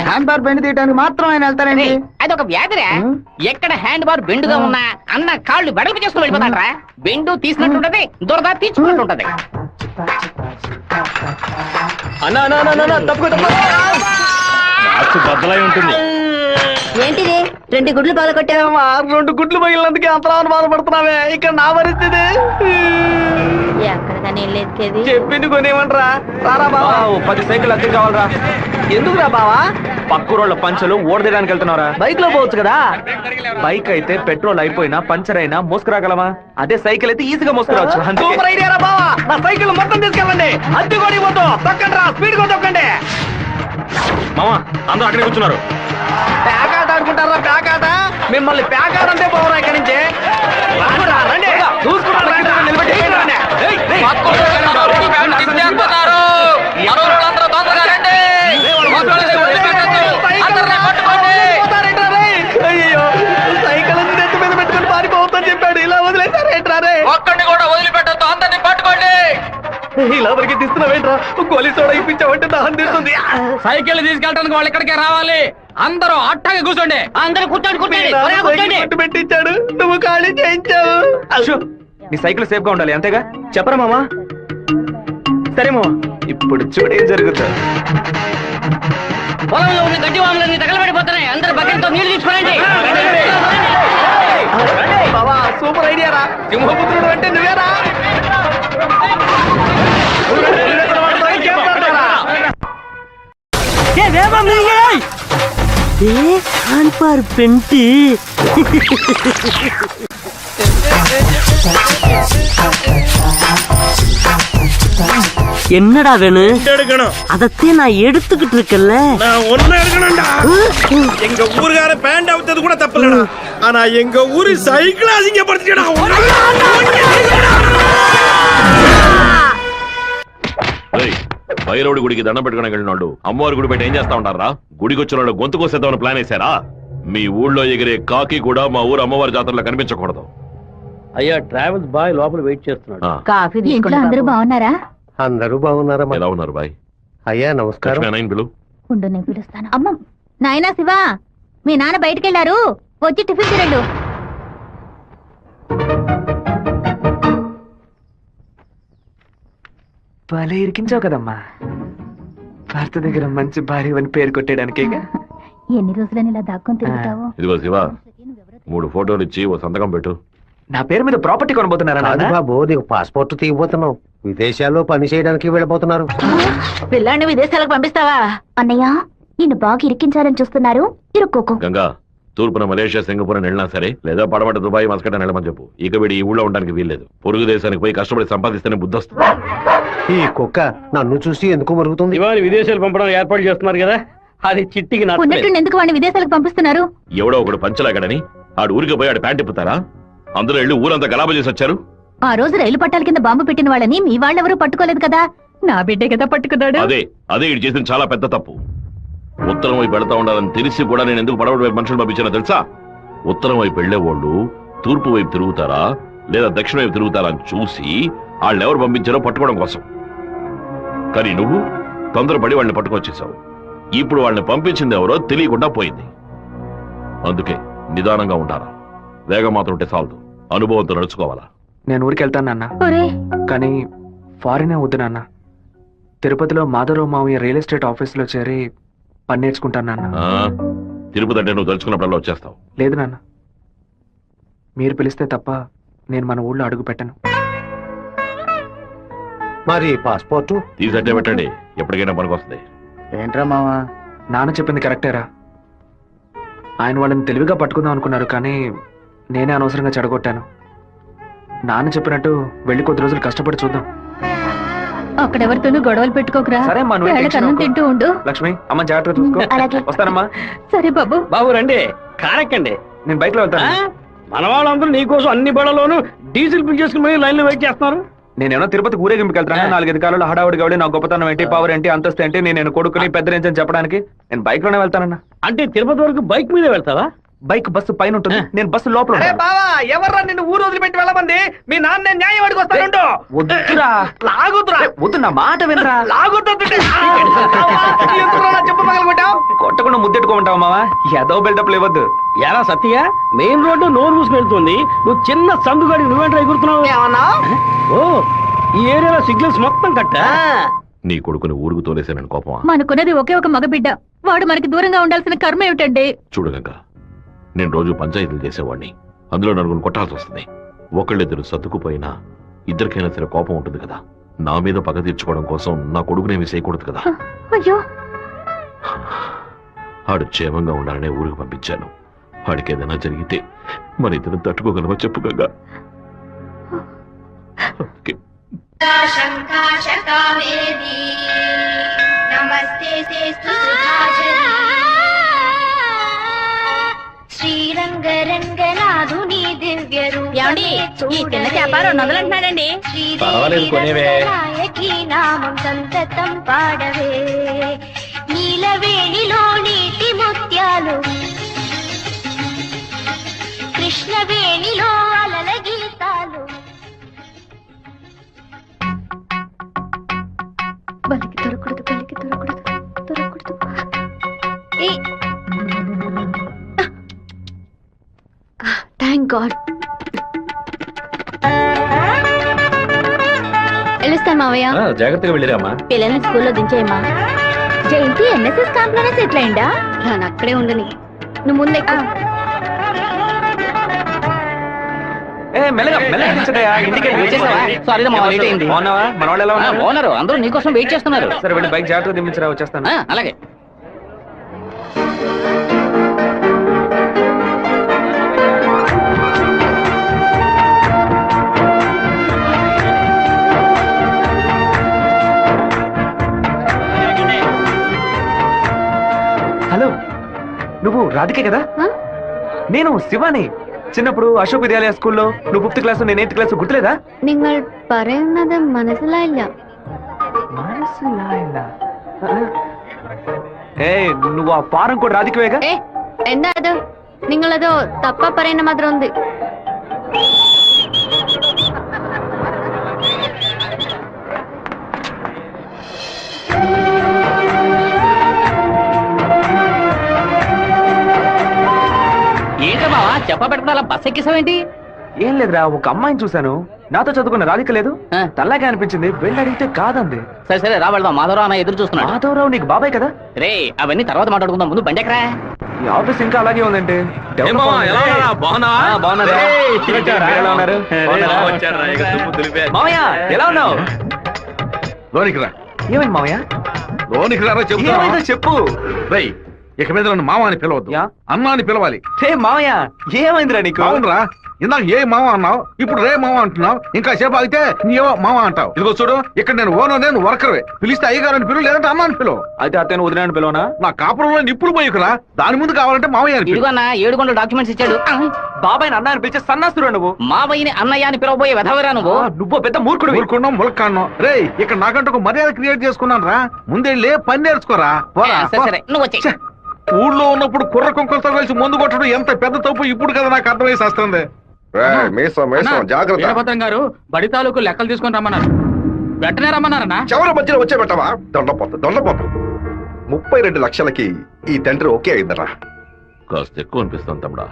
Hand bar bend తీయడానికి మాత్రం ఆయన వెళ్తారండి. అదొక వ్యాధిరా. ఎక్కడ హ్యాండ్ బార్ బెండుగా ఉన్నా అన్న కాళ్ళు వెడల్పు చేసుకుని వెళ్ళిపోతాడరా. బెండు తీసినట్టుంటది, దురద తీర్చుకున్నట్టుంటది. బద్దలై ఉంటుంది. ఏంటిది 2 గుడ్లు పగలగొట్టావా? 2 గుడ్లు పగిలినందుకే అంతలా బాధపడుతున్నావే. ఇక్కడ నా పరిస్థితి ఎక్కడికని వెళ్ళేది? చెప్పింది కొనేమంటరా? రారా బావా, 10 సైకిల్ అద్దె కావాలరా. ఎందుకురా బావా? పక్కూరోళ్ళ పంచలు ఓడదేయడానికి వెళ్తున్నారా? బైక్ లో పోవచ్చు కదా. బైక్ అయితే పెట్రోల్ అయిపోయినా పంచర్ అయినా మోసుకురాగలమా? అదే సైకిల్ అయితే ఈజీగా మోసుకురావచ్చు. సూపర్ ఐడియా రా బావా. నా సైకిల్ మొత్తం తీసుకెళ్ళండి. అద్దె కూడా ఇవ్వద్దు. తొక్కండి రా, స్పీడ్ గా తొక్కండి. మామా అందరూ అక్కడే కూర్చున్నారు. ప్యాకాట ఆడుకుంటారా? ప్యాకాట మిమ్మల్ని ప్యాకాట అంటే పోవరా ఇక్కడి నుంచి. రండి అయ్యో, సైకిల్ నెత్తి మీద పెట్టుకుని పారిపోవద్దని చెప్పాడు. ఇలా వదిలేసారేంట్రారే? ఒక్కడిని కూడా వదిలిపెట్టద్దు, అందరినీ పట్టుకోండి. ఇలా వరకు తీస్తున్నావేంట్రా? గోలీ సోడా ఇప్పించావంటే దాహం తీస్తుంది. సైకిల్ తీసుకెళ్ళడానికి వాళ్ళు ఇక్కడికే రావాలి. అందరూ అట్టాగా కూర్చోండి. అందరూ కూర్చోండి. పెట్టించాడు, నువ్వు ఖాళీ చేయించావు. నీ సైకిల్ సేఫ్ గా ఉండాలి, అంతేగా? చెప్పరా మామా? సరే మామా, ఇప్పుడు చూడేం జరుగుతుంది. పొలంలో ఉన్న గడ్డి వాములన్నీ తగలబడిపోతున్నాయి. అందరూ బకెట్తో నీళ్లు తీసుకోండి. బావా సూపర్ ఐడియా రా. సింహపుత్రుడు అంటే నువ్వేరా? பெண்டி என்னடா வேணும்? அதத்தே நான் எடுத்துக்கிட்டு இருக்கேன்ல. நான் ஒண்ணு எடுக்கணும்டா. எங்க ஊருக்கார பேண்ட் அவுத்தது கூட தப்பில்லடா. ஆனா எங்க ஊரு சைக்கிள் அசிங்கப்படுத்திடா. భైరవుడి గుడికి దండం పెట్టుకుని వెళ్ళినాడు. అమ్మవారి గుడి పెట్టి ఏం చేస్తా ఉంటారా? గుడికి వచ్చిన వాళ్ళు గొంతు కోసేద్దామని ప్లాన్ వేశారా? మీ ఊళ్ళో ఎగిరే కాకి కూడా మా ఊరు అమ్మవారి జాతరలో కనిపించకూడదు. అయ్యా ట్రావెల్స్ బాయ్ లోపల వెయిట్ చేస్తున్నాడు. కాఫీ తీసుకుంటా. అందరూ బాగున్నారా? అందరూ బాగున్నారా? ఎలా ఉన్నారు బాయ్? అయ్యా నమస్కారం. పిలు. ఉండు నేను పిలుస్తాను. అమ్మ నాయనా శివా, మీ నాన్న బయటకెళ్లారు, వచ్చి టిఫిన్ తినండు. భలే ఇరికించావు కదమ్మా. భర్త దగ్గర మంచి భార్య అని పేరు కొట్టేయడానికి. ఎన్ని రోజులని ఇలా దాక్కుని తిరుగుతావు? ఇదిగో శివ, 3 ఫోటోలు ఇచ్చి ఓ సంతకం పెట్టు. నా పేరు మీద ప్రాపర్టీ కొనబోతున్నారా? బాబు నీకు పాస్పోర్ట్ తీయబోతున్నావు. విదేశాల్లో పని చేయడానికి వెళ్ళబోతున్నారు. పిల్లాన్ని విదేశాలకు పంపిస్తావా? అన్నయ్య నిన్ను బాగా ఇరికించాలని చూస్తున్నారు, ఇరుక్కోకు. గంగా, తూర్పున మలేషియా, సింగపూర్ వెళ్ళినా సరే, లేదా పడమట దుబాయ్, మస్కట్ వెళ్ళమని చెప్పు. ఇక వీడి ఈ ఊళ్ళో ఉండడానికి వీల్లేదు. పొరుగు దేశానికి పోయి కష్టపడి సంపాదిస్తేనే బుద్ధి వస్తుంది. ఈ కుక్క నన్ను చూసి ఎందుకు మరుగుతుంది? ఇవాళ విదేశాలు పంపడం ఏర్పాటు చేస్తున్నారు కదా, అది చిట్టికి ఉన్నట్టు ఎందుకు వాడిని విదేశాలకు పంపిస్తున్నారు? ఎవడో ఒకడు పంచలాగడని ఆడు ఊరికి పోయి ఆడు ప్యాంట్ ఇప్పుతారా? అందరూ వెళ్ళి ఊరంతా గలాబా చేసి వచ్చారు. ఆ రోజు రైలు పట్టాల కింద బాంబు పెట్టిన వాళ్ళని మీ వాళ్ళెవరూ పట్టుకోలేదు కదా. నా బిడ్డే కదా పట్టుకున్నాడు. అదే ఇటు చేసిన చాలా పెద్ద తప్పు. ఉత్తరం వైపు వెళతా ఉండాలని తెలిసి కూడా నేను ఎందుకు పడవడి వైపు మనుషులు పంపించానో తెలుసా? ఉత్తరం వైపు వెళ్లేవాళ్ళు తూర్పు వైపు తిరుగుతారా లేదా దక్షిణ వైపు తిరుగుతారా అని చూసి వాళ్ళెవరు పంపించారో పట్టుకోవడం కోసం. కానీ నువ్వు తొందరపడి వాళ్ళని పట్టుకొచ్చేసావు. ఇప్పుడు వాళ్ళని పంపించింది ఎవరో తెలియకుండా పోయింది. అందుకే నిదానంగా ఉంటారా. వేగం మాత్రం ఉంటే చాలదు, అనుభవంతో నడుచుకోవాలా. నేను ఊరికి వెళ్తాను నాన్న, కానీ ఫారినే వద్దు నాన్న. తిరుపతిలో మాధవరావు మావయ్య రియల్ ఎస్టేట్ ఆఫీస్ లో చేరి పని నేర్చుకుంటాను నాన్న. తిరుపతి అంటే నువ్వు తలుచుకున్నప్పుడల్లా వచ్చేస్తావు. లేదు నాన్న, మీరు పిలిస్తే తప్ప నేను మన ఊళ్ళో అడుగు పెట్టను. మరి పాస్పోర్టు తీసట్టే పెట్టండి, ఎప్పటికైనా పనికి వస్తుంది. ఏంట్రా మావా? నాన్న చెప్పింది కరెక్టేరా. ఆయన వాళ్ళని తెలివిగా పట్టుకుందాం అనుకున్నారు, కానీ నేనే అనవసరంగా చెడగొట్టాను. నాన్న చెప్పినట్టు వెళ్ళి కొద్ది రోజులు కష్టపడి చూద్దాం. అక్కడెవరితోనూ గొడవలు పెట్టుకోకరా. సరే అమ్మా, నువ్వు అన్నం తింటూ ఉండు. లక్ష్మి అమ్మ జాగ్రత్తగా చూసుకో. వస్తానమ్మా. సరే బాబు. బాబు రండి, కారెక్కండి. నేను బైక్ లో వెళ్తాను. మన వాళ్ళందరూ నీకోసం అన్ని బళ్ళలోనూ డీజిల్ ఫిల్ చేసుకుని లైన్ లో వెయిట్ చేస్తున్నారు. నేనేమో తిరుపతి ఊరేగింపుకి వెళ్తాను. 4-5 కాలంలో హడావుడి గవడి నా గొప్పతనం ఏంటి, పవర్ ఏంటి, అంతస్తు ఏంటి, నేను కొడుకుని పెద్ద నుంచి చెప్పడానికి నేను బైక్ లోనే వెళ్తానన్నా. అంటే తిరుపతి వరకు బైక్ మీద వెళ్తావా? బైక్ బస్సు పైన ఉంటుంది, నేను బస్సు లోపల. ఎవర్రా నిన్ను ఊరు వదిలిపెట్టి వెళ్ళమంది? మీ నాన్న న్యాయం అడిగి వస్తాను. వద్దురా, లాగుతురా. వద్దు, నా మాట వినరా. లాగుతుంది. చెప్పు పగలగొట్టావు. ముద్దెట్టుకోమంటావా మావా? ఏదో బిల్డప్ లేవద్దు. ఎరా సత్య, మెయిన్ రోడ్డు నోరు మూసుకు వెళ్తుంది, నువ్వు చిన్న సందుగాడి నువ్వేంట్రా ఎగురుతున్నావు? ఏమన్నా ఓ, ఈ ఏరియాలో సిగ్నల్స్ మొత్తం కట్టా? నీ కొడుకుని ఊరుకు తోలేసానని కోపమా? మనకున్నది ఒకే ఒక మగబిడ్డ, వాడు మనకి దూరంగా ఉండాల్సిన కర్మ ఏమిటండి? చూడు గంగ, నేను రోజు పంచాయతీలు చేసేవాడిని, అందులో నలుగురు కొట్టాల్సి వస్తుంది. ఒకళ్ళిద్దరు సర్దుకుపోయినా ఇద్దరికైనా సరే కోపం ఉంటుంది కదా. నా మీద పగ తీర్చుకోవడం కోసం నా కొడుకునేమి చేయకూడదు కదా. అయ్యో, ఆడు క్షేమంగా ఉండాలనే ఊరికి పంపించాను. వాడికి ఏదైనా జరిగితే మన ఇద్దరు తట్టుకోగలవా చెప్పు గంగా? శ్రీరంగరంగనాథుని దివ్య రూపమే చూడవే. పర్వాలేదు, కొనేవే. నామం సంతతం పాడవే. నీలవేణిలో నీటి ముత్యాలు, కృష్ణవేణిలో అలల గీతాలు. బలికి దొరకూడదు, బలికి దొరకూడదు, దొరకూడదు. Thank God. వెళ్ళిస్తాను మావయ్య. జాగ్రత్తగా వెళ్ళిరామా. పిల్లల్ని స్కూల్లో దించేయమ్మా. జయంతి ఎన్ఎస్ఎస్ క్యాంప్ లోనే సెటిల్ అయిందా? నేను అక్కడే ఉండని, నువ్వు ముందే. మెల్లగా మెల్లగా దించడయ్యా, ఇంటికి వెళ్ళి వచ్చేసావా? సారీ రా మావా, లేట్ అయింది. బాగున్నావా? మన వాళ్ళు ఎలా ఉన్నారు? ఓనరు అందరూ నీకోసం వెయిట్ చేస్తున్నారు. సరే వెళ్ళి బైక్ జాగ్రత్తగా దింపించరా, వచ్చేస్తాను. అలాగే. హలో, నువ్వు రాధికే కదా? నేను శివాని. చిన్నప్పుడు అశోక్ విద్యాలయ స్కూల్లో నువ్వు 5th క్లాస్ నేను 8th క్లాస్, గుర్తులేదా? നിങ്ങൾ പറയുന്നത് മനസ്സിലായില്ല. నువ్వు ఆ ఫారం కూడా రాధికవేగా? എന്താ അത്? നിങ്ങളത് തപ്പ പറയുന്ന മാത്രം ഉണ്ട്. ఏంటో మావా చెప్ప పెట్టుకుని అలా బస్ ఎక్కేసావేంటి? ఏం లేదురా, ఒక అమ్మాయిని చూశాను, నాతో చదువుకున్న రాధిక లేదు, తల్లాగా అనిపించింది, వెళ్ళి అడిగితే కాదంది. సరే సరే రా వెళ్దాం, మాధవరావు అన్న ఎదురు చూస్తున్నాడు. మాధవరావు నీకు బాబాయ్ కదా? రే అవన్నీ తర్వాత మాట్లాడుకుందాం, ముందు బండి ఎక్కరా. ఈ ఆఫీస్ ఇంకా అలాగే ఉందంటే. మామయ్య ఎలా ఉన్నావు? లోనికి రా, ఏమైంది మామయ్య? లోనికి రా ఏమైందో చెప్పు. చెప్తా. ఇక మీద నన్ను మామ అని పిలవద్దు, అమ్మ అని పిలవాలి. హే మామయ్య, ఏమైందిరా నీకు? అవునరా, ఇందాక ఏ మామ అన్నావు, ఇప్పుడు రే మామ అంటున్నావు. ఇంకా సేపు ఆగితే నీవో మామ అంటావు. ఇదిగో చూడు, ఇక్కడ నేను ఓనర్, నేను వర్కర్వే. పిలిస్తే అయ్యగారని పిలువు, లేదంటే అమ్మ అని పిలువు. అయితే అతను వదిలేని పిలవనా? నా కాపురంలో నిప్పులు పోయికురా, దాని ముందు కావాలంటే మామయ్య అని పిలువు. ఇదిగో అన్న 7 గంటల డాక్యుమెంట్స్ ఇచ్చాడు. బాబాయ్ అన్న అని పిలిచే సన్నాసురా నువ్వు. మావయ్యని అన్నయ్య అని పిలవబోయే వెధవరా నువ్వు. నువ్వు పెద్ద మూర్ఖుడు. ఊరుకున్నాం, ములక్కాన్నాం. రే ఇక్కడ నాకంటూ ఒక మర్యాద క్రియేట్ చేసుకున్నాను రా. ముందెళ్ళి పని నేర్చుకోరా. పోరా. సరే సరే నువ్వు వచ్చే. ఊళ్ళో ఉన్నప్పుడు కుర్ర కుంకులతో కలిసి ముందు కొట్టడం ఎంత పెద్ద తప్పు ఇప్పుడు కదా నాకు అర్థమై వస్తుంది. వీరభద్రం గారు బడి తాలూకు లెక్కలు తీసుకొని రమ్మన్నారు, వెంటనే రమ్మన్నారన్నా. చివరి మధ్యలో వచ్చే పెట్టవా? దొండపోతు 32 లక్షలకి ఈ తండ్రి ఓకే అయిందరా. కాస్త ఎక్కువ అనిపిస్తాను తమ్ముడా.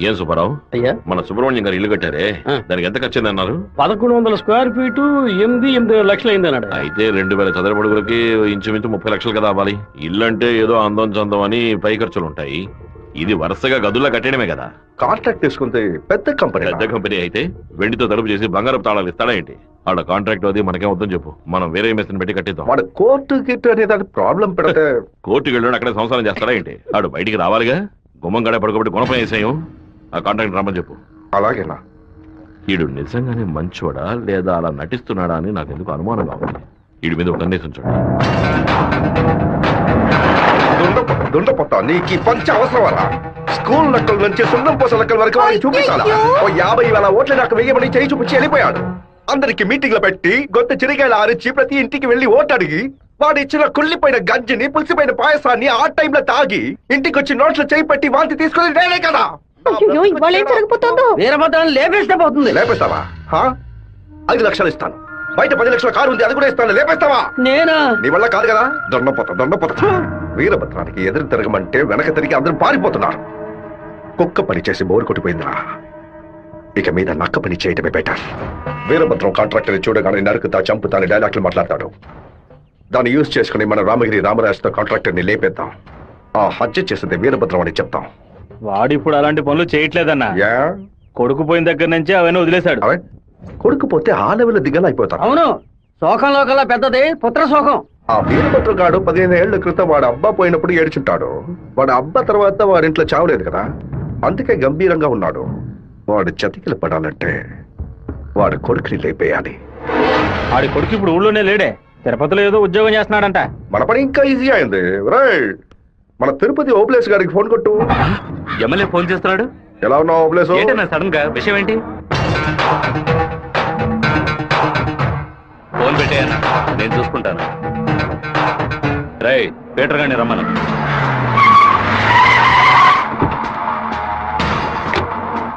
ఏం సుబ్బారావు, అయ్యా, మన సుబ్రహ్మణ్యం గారు ఇల్లు కట్టారే, దానికి ఎంత ఖర్చు అన్నారు? 1100 స్క్వేర్ ఫీట్ 8 లక్షలు అయింది అన్నాడు. అయితే 2000 చదరపు అడుగులకి ఇంచుమించు 30 లక్షలు కదా అవ్వాలి. ఇల్లు అంటే ఏదో అందం చందం అని పై ఖర్చులు ఉంటాయి, ఇది వరుసగా గదుల్లా కట్టడమే కదా. కాంట్రాక్ట్ తీసుకుంటే పెద్ద కంపెనీ అయితే వెండితో తలుపు చేసి బంగారపు తాళాలు ఇస్తాడా ఏంటి? వాళ్ళ కాంట్రాక్ట్ అది మనకేం వద్దని చెప్పు, మనం వేరే మేస్త్రిని పెట్టి కట్టిద్దాం. వాడు కోర్టు గిట్టు అనే దాని ప్రాబ్లం పెడితే కోర్టుకి వెళ్ళి అక్కడే సంసారం చేస్తాడా ఏంటి? వాడు బయటికి రావాలిగా. గుమ్మం గడే పడుకోబెట్టి గుణపం వేసేయం. ఆ కాంట్రాక్ట్ రమ్మని చెప్పు. అలాగేనా? వీడు నిజంగానే మంచోడా లేదా అలా నటిస్తున్నాడా అని నాకు ఎందుకు అనుమానంగా ఉంది. వీడి మీద ఒక కన్నేసి ఉంచండి. దుండపోతా నీకు పంచ అవసరమరా? స్కూల్ లెక్కల నుంచి సున్నం పోస లెక్కల వరకు వాడిని చూపించాలా? ఓ 50,000 ఓట్లు నాకు వెయ్యమని చేయి చూపించి వెళ్ళిపోయాడు. అందరికి మీటింగ్లు పెట్టి గొంత చిరిగాయలు ఆరించి ప్రతి ఇంటికి వెళ్లి ఓటు అడిగి వాడు ఇచ్చిన కుళ్ళిపోయిన గంజిని పులిసిపోయిన పాయసాన్ని ఆ టైంలో తాగి ఇంటికి వచ్చి నోట్లో చేయి పెట్టి వాంతి తీసుకుని నేనే కదా. వీరభద్రం లేపేస్తే పోతుంది. లేపేస్తావా? 5 లక్షలు ఇస్తాను. బయట 10 లక్షల కారు ఉంది, అది కూడా ఇస్తాను, లేపేస్తావా? నేనా? నీ వల్ల కాదు కదా. దొండపోత వీరభద్రానికి ఎదురు తిరగమంటే వెనక తిరిగి అందరూ పారిపోతున్నారు. కుక్క పని చేసి బోరు కొట్టిపోయిందిరా. ఇక మీద నక్క పని చేయటమే బెటర్. వీరభద్రం కాంట్రాక్టర్ చూడగానే నరుకుతా చంపుతా అని డైలాగ్లు మాట్లాడతాడు. దాన్ని యూజ్ చేసుకుని మన రామగిరి రామరాజుతో కాంట్రాక్టర్ ని లేపేద్దాం. ఆ హత్య చేసింది వీరభద్రం అని చెప్తాం. వాడు ఇప్పుడు అలాంటి పనులు చేయట్లేదన్నా. యా కొడుకు పోయిన దగ్గర నుంచి అవన్నీ వదిలేశాడు. అవే కొడుకు పోతే ఆ లెవెల్ దిగలైపోతాడు. అవును, శోకంలో కల్లా పెద్దది పుత్ర శోకం. ఆ వీరభద్రం గాడు 15 ఏళ్ల క్రితం వాడు అబ్బా పోయినప్పుడు ఏడ్చుంటాడు. వాడు అబ్బా తర్వాత వాడింట్లో చావలేదు కదా, అందుకే గంభీరంగా ఉన్నాడు. వాడు చతికిలు పడాలంటే వాడు కొడుకుని లేపేయాలి. ఆడి కొడుకు ఇప్పుడు ఊళ్ళోనే లేడే, తిరుపతిలో ఏదో ఉద్యోగం చేస్తున్నాడంట. మన పని ఇంకా ఈజీ అయింది. రైట్, మన తిరుపతి ఓప్లేస్ గారికి ఫోన్ కొట్టు. ఎమ్మెల్యే ఫోన్ చేస్తున్నాడు. ఎలా ఉన్నావు ఓప్లేస్? సడన్ గా విషయం ఏంటి? ఫోన్ పెట్టేయన్నా, నేను చూసుకుంటాను. రై పీటర్ గారిని రమ్మను.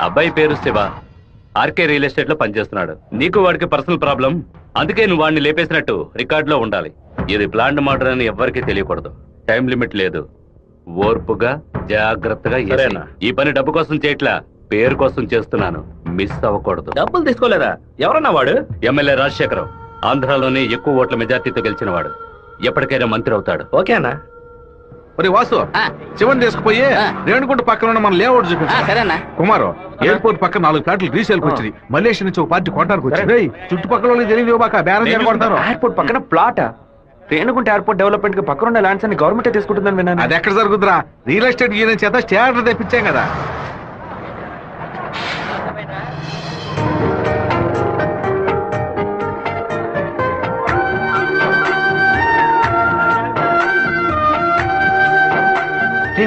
అబ్బాయి పేరు శివ, ఆర్కే రియల్ ఎస్టేట్ లో పనిచేస్తున్నాడు. నీకు వాడికి పర్సనల్ ప్రాబ్లం, అందుకే నువ్వు వాడిని లేపేసినట్టు రికార్డ్ లో ఉండాలి. ఇది ప్లాన్డ్ మర్డర్ అని ఎవ్వరికీ తెలియకూడదు. టైం లిమిట్ లేదు. ఓర్పుగా జాగ్రత్తగా. ఈ పని డబ్బు కోసం చేయట్లా, పేరు కోసం చేస్తున్నాను. మిస్ అవ్వకూడదు. డబ్బులు తీసుకోలేదా? ఎవరన్నా వాడు? ఎమ్మెల్యే రాజశేఖరం, ఆంధ్రాలోనే ఎక్కువ ఓట్ల మెజార్టీతో గెలిచిన వాడు. ఎప్పటికైనా మంత్రి అవుతాడు. ఓకేనా? మరి వాసు, శివన్ తీసుకుపోయి రేణుగుంట పక్కన ఉన్న మన లేఅవుట్ చూపించా. కుమారు, ఎయిర్పోర్ట్ పక్కన 4 ప్లాట్లు రీసేల్ వచ్చింది. మలేషియా నుంచి ఒక పార్టీ కొట్టడానికి వచ్చింది. చుట్టుపక్కల వాళ్ళకి తెలియదు బాక బేరం కొడతారు. ఎయిర్పోర్ట్ పక్కన ప్లాట్, రేణుగుంట ఎయిర్పోర్ట్ డెవలప్మెంట్ కి పక్కన ఉన్న ల్యాండ్స్ అన్ని గవర్నమెంట్ తీసుకుంటుందని విన్నాను. అది ఎక్కడ జరుగుతురా? రియల్ ఎస్టేట్ యూనియన్ చేత స్టాండర్డ్ తెప్పించాం కదా.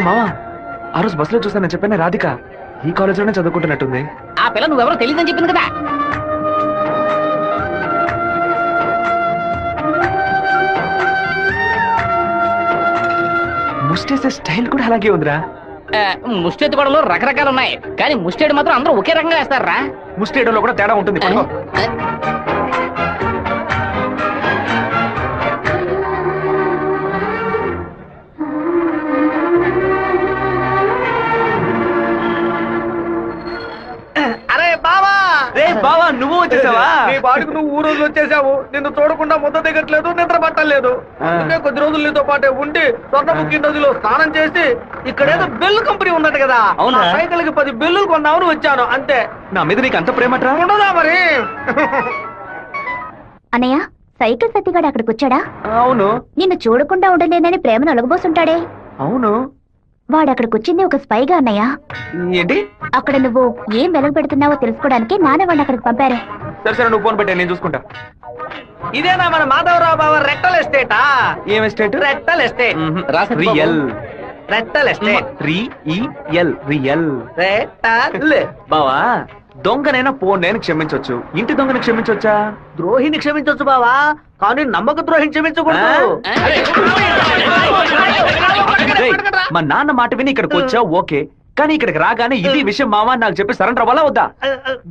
మావా, ఆ రోజు బస్సులో చూసానని చెప్పాను రాధిక, ఈ కాలేజ్ లోనే చదువుకుంటున్నట్టుంది. ఆ పిల్ల నువ్వెవరో తెలియదని చెప్పింది కదా. ముస్టేసే స్టైల్ కూడా అలాగే ఉందిరా. ముష్టేది గొడవలు రకరకాలు ఉన్నాయి, కానీ ముష్టేడు మాత్రం అందరూ ఒకే రకంగా వేస్తారా? ముస్టేడోలో కూడా తేడా ఉంటుంది. బావా, నువ్వు వచ్చేసావా? నీ బాడుకు నువ్వు ఊరోజు వచ్చేసావు. నిన్ను చూడకుండా ముద్ద దిగట్లేదు, నిద్ర పట్టలేదు. అందుకే కొద్ది రోజులు నీతో పాటే ఉండి స్వర్ణముఖి నదిలో స్నానం చేసి ఇక్కడేదో బెల్లు కంపెనీ ఉందట కదా, అవునా, సైకిల్ కి 10 బెల్లులు కొన్నామని వచ్చాను అంతే. నా మీద నీకు అంత ప్రేమట్రా? ఉండదా మరి? అన్నయ్య, సైకిల్ సత్తిగాడు అక్కడికి వచ్చాడా? అవును. నిన్ను చూడకుండా ఉండలేనని ప్రేమను ఒలగబోసుంటాడే. అవును. వాడు అక్కడికి వచ్చింది ఒక స్పైగా అన్నయ్య. ఏంటి? అక్కడ నువ్వు ఏం వెలగ పెడుతున్నావో తెలుసుకోవడానికి నాన్న వాడిని అక్కడికి పంపారే. సరే నువ్వు ఫోన్ పెట్టా, నేను చూసుకుంటా. ఇదేనా మన మాధవరావు బావ రెట్టల్ ఎస్టేటా? ఏం ఎస్టేట్? రెట్టల్ ఎస్టేట్. రియల్ రెట్టల్ ఎస్టేట్. రియల్ రెట్టల్. బావా, దొంగనైనా నేను క్షమించవచ్చు, ఇంటి దొంగని క్షమించవచ్చా? ద్రోహిని క్షమించవచ్చు బావా, కానీ నమ్మక ద్రోహిని క్షమించకూడదు. మా నాన్న మాట విని ఇక్కడికి వచ్చావు ఓకే, కానీ ఇక్కడికి రాగానే ఇది విషయం మావా నాకు చెప్పి సరెండర్ అవ్వాలా వద్దా?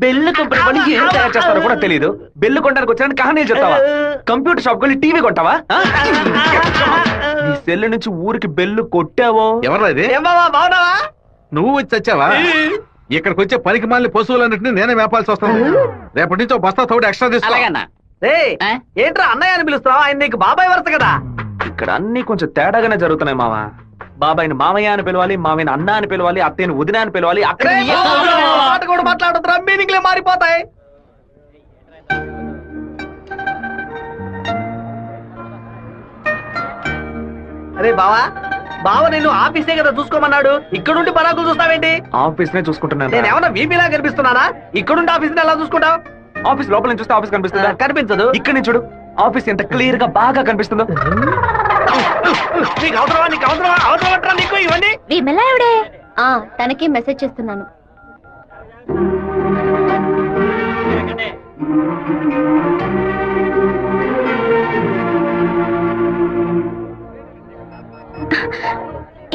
బెల్లు కంపెనీ వాళ్ళు ఏం తయారు చేస్తారో కూడా తెలియదు. బెల్లు కొనడానికి వచ్చానని కహానీలు చెప్తావా? కంప్యూటర్ షాప్ కొని టీవీ కొంటావా? నీ సెల్ నుంచి ఊరికి బెల్లు కొట్టావో? ఎవరు? బాగున్నావా? నువ్వు వచ్చి వచ్చావా? ఇక్కడికి వచ్చే పనికి మాలిన పశువులన్నింటినీ నేనే మేపాల్సి వస్తాను. రేపటి నుంచి బస్తా తోడు ఎక్స్ట్రా తీసుకో. ఏంట్రా అన్నయ్య అని పిలుస్తావా? ఆయన నీకు బాబాయ్ వరుస కదా. ఇక్కడ అన్ని కొంచెం తేడాగానే జరుగుతున్నాయి మావా. బాబాయిని మామయ్య అని పిలవాలి, మామయ్యని అన్న అని పిలవాలి, అత్తయ్యని వదిన అని పిలవాలి. అక్కడ కూడా మాట్లాడుతున్నా, మీనింగ్లే మారిపోతాయి. అరే బావా, బావ నేను ఆఫీసే కదా చూసుకోమన్నాడు, ఇక్కడుండి పరాకులు చూస్తావేంటి? ఆఫీస్ నే చూసుకుంటున్నాను. నేను ఏమన్నా వీపీలా కనిపిస్తున్నానా? ఇక్కడుండి ఆఫీస్ ఎలా చూసుకుంటావు? ఆఫీస్ లోపల నుంచి చూస్తే ఆఫీస్ కనిపిస్తుందా? కనిపించదు. ఇక్కడ నుంచి చూడు, ఆఫీస్ ఎంత క్లియర్ గా బాగా కనిపిస్తుందో. నీకు అవసరమా? నీకు ఇవన్నీ? విమలావిడే తనకి మెసేజ్ చేస్తున్నాను.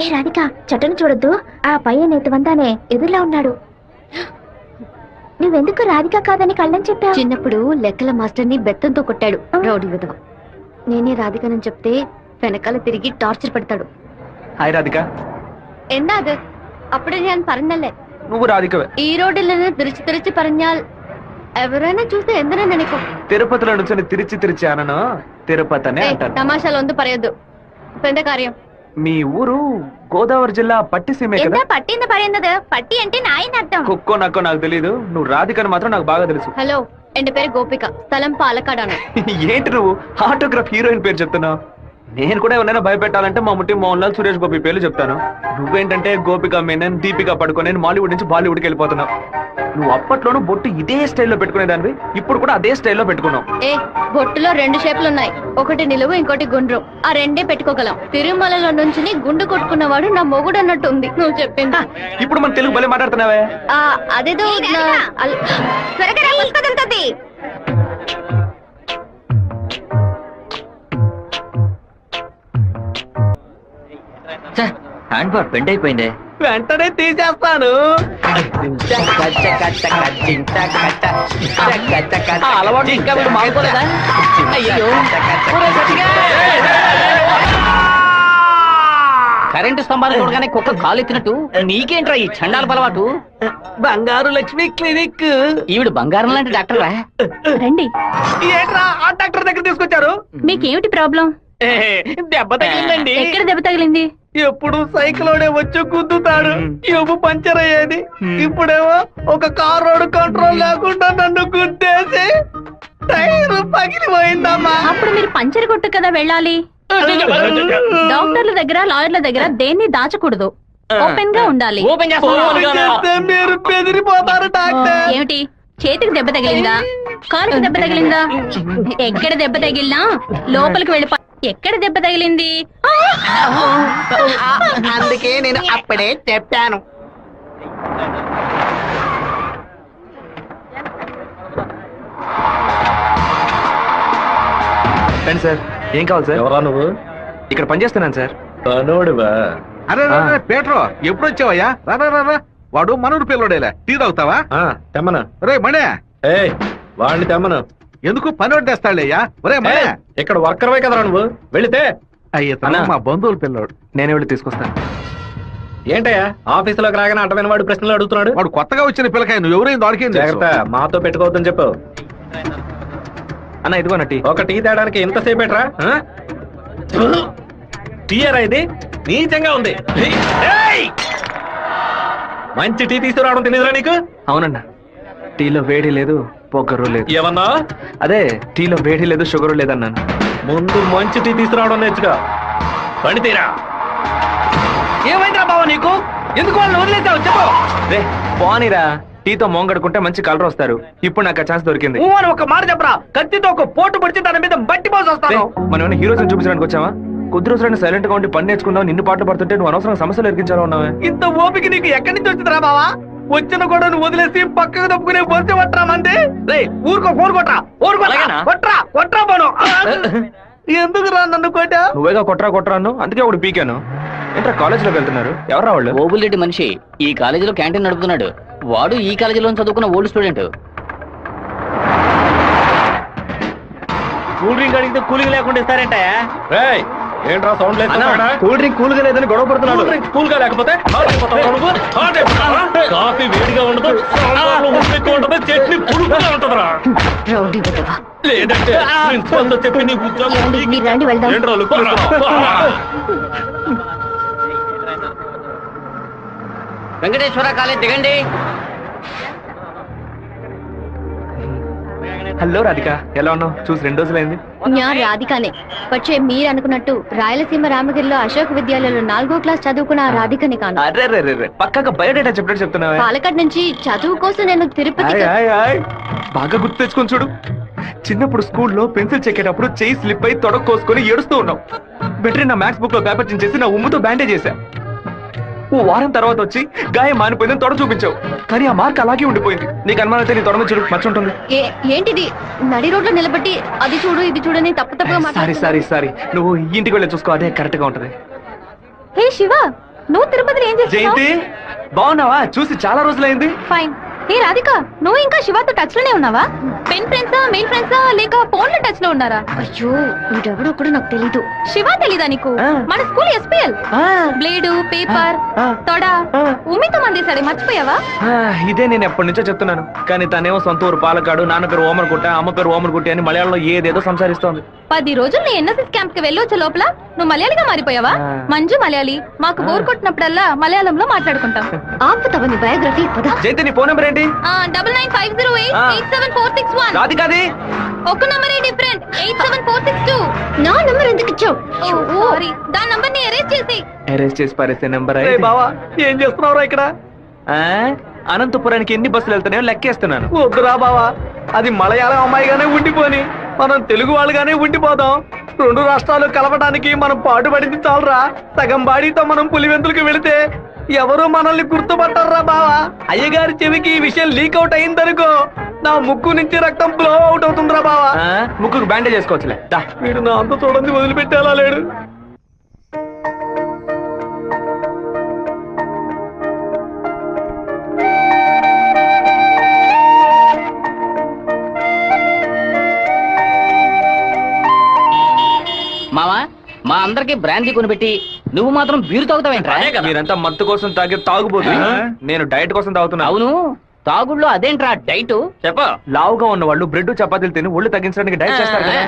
ఏ రాధిక, చట్టను చూడొద్దు. ఆ పయ్యన్ ఎత్తు వందానే ఎదురులా ఉన్నాడు. నువ్వెందుకు రాధిక కాదని కళ్ళని చెప్పావు? చిన్నప్పుడు లెక్కల మాస్టర్ ని బెత్తంతో కొట్టాడు రౌడీ విధవ. నేనే రాధికనని చెప్తే వెనకాల తిరిగి టార్చర్ పెడతాడు. హాయ్ రాధిక. എന്താ അത്? అప్పుడే నేను പറഞ്ഞല്ലേ నువ్వు రాధికవే. ఈ రోడ్డులను తిరిచి പറഞ്ഞാൽ ఎవరైనా చూస్తే ఎందరో నెనకు. తిరుపతిలో నుంచి తిరిచి అనను తిరుపతి అనే అంటాను. తమాషాలు ఒందు పరయద్దు. పెద్ద కార్యం. మీ ఊరు గోదావరి జిల్లా పట్టిసీమే కదా? పట్టింది పరిందదు. పట్టి అంటే నాయన అర్థం. కుక్కో నక్కో నాకు తెలియదు. నువ్వు రాధికని మాత్రం నాకు బాగా తెలుసు. హలో, ఎన్ పేరు గోపిక, స్థలం పాలకాడాను. ఏంటి నువ్వు ఆటోగ్రాఫ్ హీరోయిన్ పేరు చెప్తున్నావు? నేను కూడా ఎవరైనా భయపెట్టాలంటే మా ముట్టి మోహన్ లాల్, సురేష్ గోపి పేర్లు చెప్తాను. నువ్వేంటంటే గోపిక మేనన్, దీపిక పడుకొని మాలీవుడ్ నుంచి బాలీవుడ్కి వెళ్ళిపోతున్నావు. నువ్వు అప్పట్లోనూ బొట్టు ఇదే స్టైల్లో పెట్టుకునేదానివి, ఇప్పుడు కూడా అదే స్టైల్లో పెట్టుకున్నావు. ఏ బొట్టులో 2 షేపులు ఉన్నాయి. ఒకటి నిలువు, ఇంకోటి గుండ్రు. ఆ రెండే పెట్టుకోగలం. తిరుమలలో నుంచి గుండు కొట్టుకున్నవాడు నా మొగుడు అన్నట్టు ఉంది నువ్వు చెప్పింది. ఇప్పుడు మన తెలుగు భలే మాట్లాడుతున్నావే. అదేదో హ్యాండ్ బార్ బెండ్ అయిపోయింది. వెంటనే తీసేస్తాను. అలవాటు ఇంకా మీరు మారుకోలేదా? అయ్యో, కరెంటు స్తంభాలు చూడగానే కుక్క కాలు ఎత్తినట్టు నీకేంట్రా ఈ చండాల అలవాటు? బంగారు లక్ష్మి క్లినిక్. ఈవిడ బంగారం లాంటి డాక్టర్ రా. రండి. ఏంట్రా ఆ డాక్టర్ దగ్గర తీసుకొచ్చారు? మీకేమిటి ప్రాబ్లం? దెబ్బ తగిలిందండి. ఎక్కడ దెబ్బ తగిలింది? ఎప్పుడు సైకిలోనే వచ్చి గుద్దుతాడు, ఎవ్వు పంచర్ అయ్యేది. ఇప్పుడేమో ఒక కార్ రోడ్ కంట్రోల్ లేకుండా నన్ను గుద్దేసి టైర్ పగిలిపోయిందమ్మా. అప్పుడు మీరు పంచర్ కొట్టు కదా వెళ్ళాలి. డాక్టర్ల దగ్గర, లాయర్ల దగ్గర దేన్ని దాచకూడదు. ఓపెన్ గా ఉండాలి. ఓపెన్ చేస్తే మీరు బెదిరిపోతారు డాక్టర్. ఏమిటి, చేతికి దెబ్బ తగిలిందా? కాలుకి దెబ్బ తగిలిందా? ఎక్కడ దెబ్బ తగిలినా లోపలికి వెళ్ళిపో. ఎక్కడ దెబ్బ తగిలింది? అందుకే నేను అప్పుడే చెప్పాను. రండి సార్. ఏం కావాలి సార్? ఎవరా నువ్వు? ఇక్కడ పనిచేస్తున్నాను సార్. అరే పేట్రో, ఎప్పుడు వచ్చావయ్యా? రా. వాడు మనూరు పిల్లడేలే. టీ తాగుతావా? తెమ్మను. రే మణే, వాడిని తెమ్మను. ఎందుకు పని వడ్డేస్తాడయ్యా? ఒరే మణే, ఇక్కడ వర్కర్వే కదరా నువ్వు, వెళితే. అయ్యా మా బంధువుల పిల్లోడు. నేనే వెళ్ళి తీసుకొస్తాను. ఏంటయ్యా ఆఫీసులోకి రాగానే అటమైన వాడు ప్రశ్నలు అడుగుతున్నాడు. వాడు కొత్తగా వచ్చిన పిల్లకాయ, నువ్వు ఎవరైంది వాడికి జాగ్రత్త, మాతో పెట్టుకోవద్దని చెప్పు. అన్న ఇదిగోన టీ. ఒక టీ తేడానికి ఎంతసేపు ఎట్రా? టీయరా ఇది? నీచంగా ఉంది. మంచి టీ తీసుకురావడం తెలియదురా నీకు? అవునన్నా, టీలో వేడి లేదు, పొగరు లేదు. ఏమన్నా? అదే టీలో వేడి లేదు, షుగరు లేదన్నాను. ముందు మంచి టీ తీసుకురావడం నేర్చుకో. పని తీరా. ఏమైందిరా బావ నీకు? ఎందుకు వాళ్ళని వదిలేసావు చెప్పు. రే పోనీరా, టీతో మోంగడుకుంటే మంచి కలర్ వస్తారు. ఇప్పుడు నాకు ఆ ఛాన్స్ దొరికింది. అని ఒక మాట చెప్పరా, కత్తితో ఒక పోటు పడిచి దాని మీద బట్టి పోసి వస్తాను. మనం హీరోస్ చూపించడానికి వచ్చావా? కొద్ది రోజులైనా సైలెంట్ గా ఉండి పని నేర్చుకున్నావు. నిన్ను పాటలు పడుతుంటే నువ్వు అనవసరం సమస్యలు ఎరికించాలో ఉన్నావే. ఇంత ఓపిక నీకు ఎక్కడి నుంచి వచ్చిందిరా బావా? వచ్చిన కూడా నువ్వు వదిలేసి పక్కకు తప్పుకునే బొరిసే పట్టరా మంది. రే ఊరుకో, ఫోన్ కొట్రా. కొట్రా పోను. ఎందుకు రా నన్ను కొట్టా? నువ్వేగా కొట్రా అన్ను, అందుకే ఒకటి పీకాను. ఏంట్రా కాలేజీలోకి వెళ్తున్నారు? ఎవరా వాళ్ళు? ఓబుల్రెడ్డి మనిషి ఈ కాలేజీలో క్యాంటీన్ నడుపుతున్నాడు. వాడు ఈ కాలేజీలో చదువుకున్న ఓల్డ్ స్టూడెంట్. కూల్ డ్రింక్ అడిగితే కూలింగ్ లేకుండా ఇస్తారంట. ఏంట్రా సౌండ్ లేదు? కూల్ డ్రింక్ కూల్ గా లేదని గొడవ పడుతున్నాడు. కూల్ గా లేకపోతే కాఫీ వేడిగా ఉండదు, ఉండదు, చట్నీ పులుపుగా ఉంటుందిరా. రౌడీ విధవ. లేదంటే ప్రిన్సిపల్ తో చెప్పి నీ ఉద్యోగం మీరు రండి వెళ్దాం. వెంకటేశ్వర కాలేజ్ దిగండి. హలో రాధిక, ఎలా ఉన్నావు? చూసి 2 రోజులైంది. ഞാൻ రాధికనే. പക്ഷേ మీరు అనుకున్నట్టు రాయలసీమ రామగిరిలో అశోక్ విద్యాలయంలో 4వ క్లాస్ చదువుకున్న ఆ రాధికని కాను. అరే పక్కగా బయోడేటా చెప్పినట్టు చెప్తున్నావా? పాలకాడ్ నుంచి చదువు కోసం నేను తిరుపతి. బాగా గుర్తు తెచ్చుకొని చూడు. చిన్నప్పుడు స్కూల్లో పెన్సిల్ చెక్కేటప్పుడు చెయ్యి స్లిప్ అయి తొడకు కోసుకొని ఏడుస్తూ ఉన్నావు. వెంటనే నా మ్యాథ్స్ బుక్ లో పేపర్ చించేసి నా ఉమ్ముతో బ్యాండేజ్ చేశా. ఓ వారం తర్వాత వచ్చి గాయం మానిపోయిందని తొడ చూపించావు, కానీ ఆ మార్క్ అలాగే ఉండిపోయింది. నీకు అనుమానం అయితే నీ తొడ మీద చూడు, మచ్చ ఉంటుంది. ఏంటిది? నడి రోడ్లో నిలబెట్టి అది చూడు ఇది చూడని తప్పుగా సారీ నువ్వు ఇంటికి వెళ్ళి చూసుకో, అదే కరెక్ట్ గా ఉంటది. హే శివ, నువ్వు తిరుపతిలో ఏం చేస్తున్నావు? జయంతి బాగున్నావా? చూసి చాలా రోజులైంది. ఫైన్. ఏ రాధిక, నువ్వు ఇంకా శివతో టచ్ లోనే ఉన్నావా? పెన్ ఫ్రెండ్సా, మెయిల్ ఫ్రెండ్సా, లేక ఫోన్ లో టచ్ లో ఉన్నారా? అయ్యో, వీడెవడో కూడా నాకు తెలీదు. శివ తెలీదా నీకు? మన స్కూల్ ఎస్పీఎల్. బ్లేడు, పేపర్, తొడ, ఉమ్మితో మందేశాడే, మర్చిపోయావా? ఇదే నేను ఎప్పటి నుంచో చెప్తున్నాను, కానీ తనేమో సొంత ఊరు పాలకాడు, నాన్న పేరు ఓమర్గుట్ట, అమ్మ పేరు ఓమర్గుట్టి అని మలయాళంలో ఏదేదో సంసారిస్తోంది. 10 రోజులు నీ ఎన్ఎస్ఎస్ క్యాంప్ కి వెళ్ళొచ్చే లోపల నువ్వు మలయాళిగా మారిపోయావా? మంజు మలయాళి, మాకు బోర్ కొట్టినప్పుడల్లా మలయాళంలో మాట్లాడుకుంటాం. ఆపుతావా నీ బయోగ్రఫీ? జయంతి, నీ ఫోన్ నెంబర్ ఏంటి? 9950887461. రాధికాది ఒక నంబరే డిఫరెంట్, 87462. నా నంబర్ ఎందుకు ఇచ్చావు? సారీ, దాని నంబర్ ని ఎరేజ్ చేసి. అరెస్ట్ చేసి పారేసే నెంబర్. బావా, ఏం చేస్తున్నావురా ఇక్కడ? అనంతపురానికి ఎన్ని బస్సులు వెళ్తున్నాయో లెక్కేస్తున్నాను. వద్దురా బావా, అది మలయాళం అమ్మాయిగానే ఉండిపోని, మనం తెలుగు వాళ్ళుగానే ఉండిపోదాం. 2 రాష్ట్రాలు కలపడానికి మనం పాటుపడింది చాలరా. సగం బాడీతో మనం పులివెందులకు వెళితే ఎవరు మనల్ని గుర్తుపట్టారా బావా. అయ్యగారి చెవికి ఈ విషయం లీక్ అవుట్ అయిందనుకో, నా ముక్కు నుంచి రక్తం ఫ్లో అవుట్ అవుతుందిరా బావా. ముక్కుకు బ్యాండేజ్ చేసుకోవచ్చులే. వీడు నా అంత చూడండి వదిలిపెట్టేలా లేడు. మావా, మా అందరికి బ్రాందీ కొనిపెట్టి నువ్వు మాత్రం బీరు తాగుతావేంట్రా? మీరంతా మత్తు కోసం తాగే తాగుబోతు, నేను డైట్ కోసం తాగుతున్నా. అవును, తాగుళ్ళో అదేంట్రా డైట్? చెప్ప. లావుగా ఉన్న వాళ్ళు బ్రెడ్ చపాతీలు తిని ఒళ్ళు తగ్గించడానికి డైట్ చేస్తారు కదా,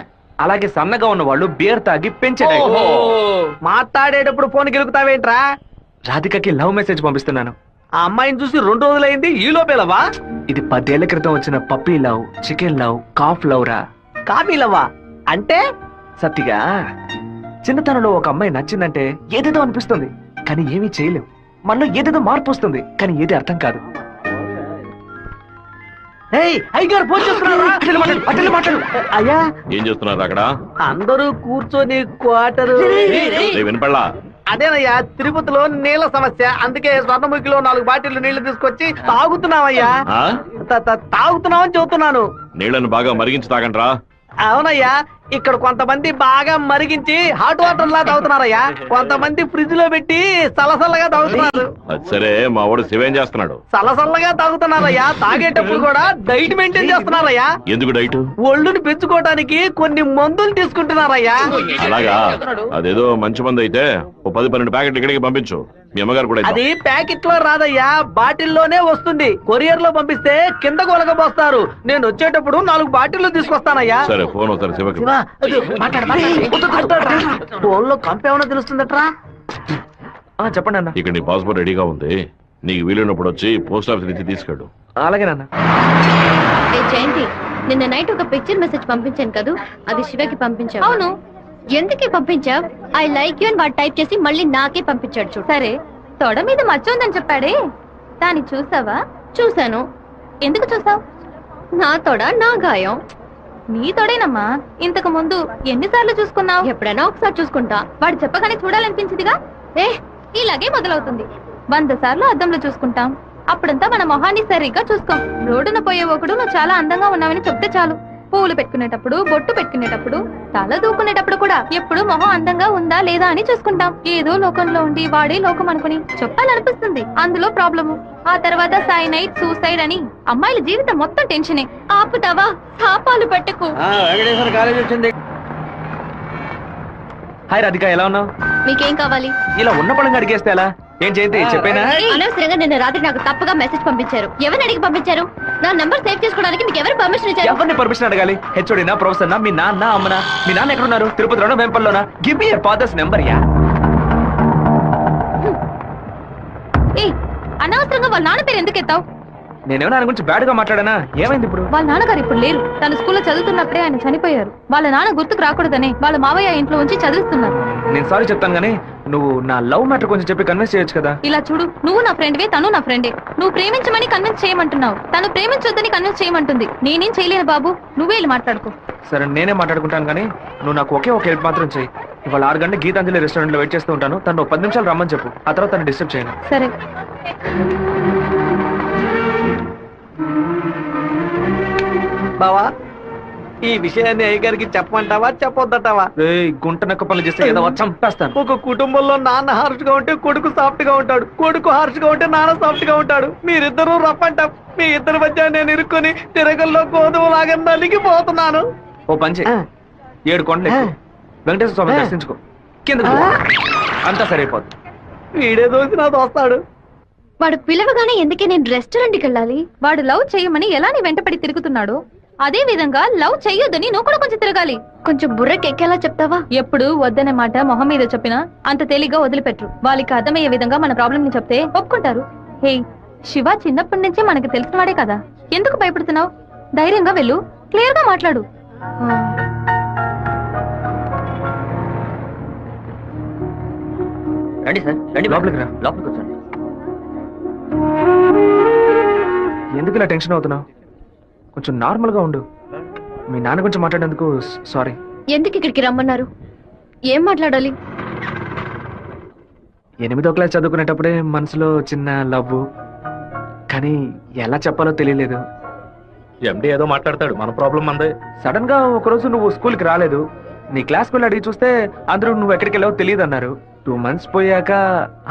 అలాగే సన్నగా ఉన్న వాళ్ళు బీర్ తాగి పెంచే డైట్. మాట్లాడేటప్పుడు ఫోన్ గెలుకుతావేంట్రా? రాధికకి లవ్ మెసేజ్ పంపిస్తున్నాను. ఆ అమ్మాయిని చూసి 2 రోజులైంది, ఈ లోపేలవా? ఇది 10 ఏళ్ల క్రితం వచ్చిన puppy love, chicken love, calf love రా. కాపీలవ్వా అంటే? సత్తిగా, చిన్నతనంలో ఒక అమ్మాయి నచ్చిందంటే ఏదేదో అనిపిస్తుంది, కానీ ఏమీ చేయలేం. మనలో ఏదేదో మార్పు వస్తుంది, కానీ ఏది అర్థం కాదు. అయ్యా, ఏం చేస్తున్నారు అక్కడ? అందరూ కూర్చొని క్వార్టరు. వినపడలా? అదేనయ్యా, తిరుపతిలో నీళ్ళ సమస్య, అందుకే స్వర్ణముఖిలో 4 బాటిల్ నీళ్లు తీసుకొచ్చి తాగుతున్నామయ్యా. తాగుతున్నామని చెబుతున్నాను. నీళ్లను బాగా మరిగించి తాగండ్రా. అవునయ్యా, ఇక్కడ కొంతమంది బాగా మరిగించి హాట్ వాటర్ లా తాగుతున్నారయ్యా, కొంతమంది ఫ్రిడ్జ్ లో పెట్టి సలసల్లగా తాగుతున్నారు. అది సరే, మా వాడు శివేం చేస్తున్నాడు? సలసల్లగా తాగుతున్నారయ్యా. తాగేటప్పుడు కూడా డైట్ మెయింటైన్ చేస్తున్నారయ్యా. ఎందుకు డైట్? ఒళ్ళుని పెంచుకోవడానికి కొన్ని మందులు తీసుకుంటున్నారయ్యా. అలాగా? అదేదో మంచి మంది అయితే ఓ 10-12 ప్యాకెట్లు ఇక్కడికి పంపించు. మీ అమ్మగారు కూడా అది ప్యాకెట్ లో రాదయ్యా, బాటిల్లోనే వస్తుంది. కొరియర్ లో పంపిస్తే కింద కొలగబోస్తారు. నేను వచ్చేటప్పుడు 4 బాటిల్లు తీసుకొస్తానయ్యా. సరే, ఫోన్ ఒకసారి శివకి. ఫోన్ లో కంపేమన్నా తెలుస్తుందట్రా? చెప్పండి అన్న. ఇక్కడ నీ పాస్పోర్ట్ రెడీగా ఉంది, నీకు వీలైనప్పుడు వచ్చి పోస్ట్ ఆఫీస్ నుంచి తీసుకెళ్ళు. అలాగే నాన్న. జయంతి, నిన్న నైట్ ఒక పిక్చర్ మెసేజ్ పంపించాను కదా, అది శివకి పంపించావు. అవును, ఎందుకే పంపించావు? ఐ లైక్ యూ అని వాడు టైప్ చేసి మళ్ళీ నాకే పంపించాడు చూడు. సరే, తొడ మీద మచ్చ ఉందని చెప్పాడే, దాన్ని చూసావా? చూశాను. ఎందుకు చూసావు? నా తొడ నా గాయం. నీ తొడేనమ్మా. ఇంతకు ముందు ఎన్నిసార్లు చూసుకున్నావు? ఎప్పుడైనా ఒకసారి చూసుకుంటా. వాడు చెప్పగానే చూడాలనిపించిందిగా. ఇలాగే మొదలవుతుంది. 100 సార్లు అద్దంలో చూసుకుంటాం, అప్పుడంతా మన మొహాన్ని సరిగ్గా చూసుకోం. రోడ్డున పోయే ఒకడు నువ్వు చాలా అందంగా ఉన్నావని చెప్తే చాలు. పూలు పెట్టుకునేటప్పుడు, బొట్టు పెట్టుకునేటప్పుడు, తల దూకునేటప్పుడు కూడా ఎప్పుడు మొహం అందంగా ఉందా లేదా అని చూసుకుంటాం. ఏదో లోకంలో ఉండి వాడే లోకం అనుకుని చెప్పాలనిపిస్తుంది. అందులో ప్రాబ్లము. ఆ తర్వాత సైనైడ్, సూసైడ్ అని అమ్మాయిల జీవితం మొత్తం టెన్షనే. ఆపుతావా? శాపాలు పెట్టకు. వెంకటేశ్వర కాలేజ్ వచ్చింది. హాయ్ రాధిక, ఎలా ఉన్నావు? మీకేం కావాలి? ఇలా ఉన్న పడంగా అడిగేస్తే ఎలా? ఏం జయంతి చెప్పేనా? అనవసరంగా నిన్న రాత్రి నాకు తప్పుగా మెసేజ్ పంపించారు. ఎవరిని అడిగి పంపించారు? నా నంబర్ సేవ్ చేసుకోవడానికి మీకు ఎవరు పర్మిషన్ ఇచ్చారు? ఎవరిని పర్మిషన్ అడగాలి? హెచ్ఓడినా, ప్రొఫెసర్నా, మీ నాన్న, అమ్మనా? మీ నాన్న ఎక్కడున్నారు? తిరుపతిలోనా, వేంపల్లోనా? Give me your father's number యా. అనవసరంగా వాళ్ళ నాన్న పేరు ఎందుకు ఎత్తావు? నేనేమన్నా ఆయన గురించి బ్యాడ్ గా మాట్లాడానా? ఏమైంది ఇప్పుడు? వాళ్ళ నాన్నగారు ఇప్పుడు లేరు. తన స్కూల్లో చదువుతున్నప్పుడే ఆయన చనిపోయారు. వాళ్ళ నాన్న గుర్తుకు రాకూడదనే వాళ్ళ మావయ్య ఇంట్లో ఉంచి చదివిస్తున్నారు. నేను సారీ చెప్తాను గానీ నువ్వు నా లవ్ మ్యాటర్ కొంచెం చెప్పి కన్విన్స్ చేయొచ్చు కదా. ఇలా చూడు, నువ్వు నా ఫ్రెండ్వే, తను నా ఫ్రెండే. నువ్వు ప్రేమించమని కన్విన్స్ చేయమంటున్నావు, తను ప్రేమించొద్దని కన్విన్స్ చేయమంటుంది. నేనేం చేయలేను బాబు, నువ్వే వెళ్ళి మాట్లాడుకో. సరే, నేనే మాట్లాడుకుంటాను కానీ నువ్వు నాకు ఒకే ఒక హెల్ప్ మాత్రం చెయ్యి. ఇవాళ 6 గంటల గీతాంజలి రెస్టారెంట్ లో వెయిట్ చేస్తూ ఉంటాను. తను 10 నిమిషాలు రమ్మని చెప్పు. ఆ తర్వాత తను డిస్టర్బ్ చేయను. సరే. బావా, ఈ విషయాన్ని అయ్యగారికి చెప్పమంటావా చెప్పొద్దటావా? గుంట నక్క పనులు చేస్తే ఏదో చంపేస్తాను. ఒక కుటుంబంలో నాన్న హార్ష్ గా ఉంటే కొడుకు సాఫ్ట్ గా ఉంటాడు, కొడుకు హార్ష్ గా ఉంటే నాన్న సాఫ్ట్ గా ఉంటాడు. మీరిద్దరూ రఫ్ అండ్ టఫ్. మీ ఇద్దరి మధ్య నేను ఇరుక్కుని తిరగల్లో గోధుమ లాగా నలిగిపోతున్నాను. ఓ పంచి 7 కొండలు ఎక్కు. వెంకటేశ్వర స్వామి దర్శించుకో, కింద అంతా సరైపోద్ది. వీడే దోసి నాతో వస్తాడు. వాడు పిలవగానే ఎందుకే నేను రెస్టారెంట్కి వెళ్ళాలి? వాడు లవ్ చేయమని ఎలా నీ వెంటపడి తిరుగుతున్నాడు, అదే విధంగా లవ్ చెయ్యొద్దని నువ్వు కూడా కొంచెం తిరగాలి. కొంచెం బుర్రకి ఎక్కేలా చెప్తావా? ఎప్పుడు వద్దనే మాట మొహం మీద చెప్పినా అంత తేలిగ్గా వదిలిపెట్టరు. వాళ్ళకి అర్థమయ్యే విధంగా మన ప్రాబ్లం ని చెప్తే ఒప్పుకుంటారు. హే, శివ చిన్నప్పటి నుంచే మనకి తెలిసిన వాడే కదా, ఎందుకు భయపడుతున్నావు? ధైర్యంగా వెళ్ళు, క్లియర్ గా మాట్లాడు. రండి సార్, రండి లోపలికి రా. లోపలికి వచ్చండి. ఎందుకు ఇలా టెన్షన్ అవుతున్నావు? కొంచెం నార్మల్ గా ఉండు. మీ నాన్న గురించి మాట్లాడేందుకు సారీ. ఎందుకు ఇక్కడికి రమ్మన్నారు? ఏం మాట్లాడాలి? 8వ క్లాస్ చదువుకునేటప్పుడే మనసులో చిన్న లవ్, కానీ ఎలా చెప్పాలో తెలియలేదు. ఎండి ఏదో మాట్లాడతాడు, మన ప్రాబ్లం మందే. సడన్ గా ఒకరోజు నువ్వు స్కూల్కి రాలేదు. నీ క్లాస్ వెళ్ళి అడిగి చూస్తే అందరూ నువ్వు ఎక్కడికి వెళ్ళావో తెలియదు అన్నారు. 2 months పోయాక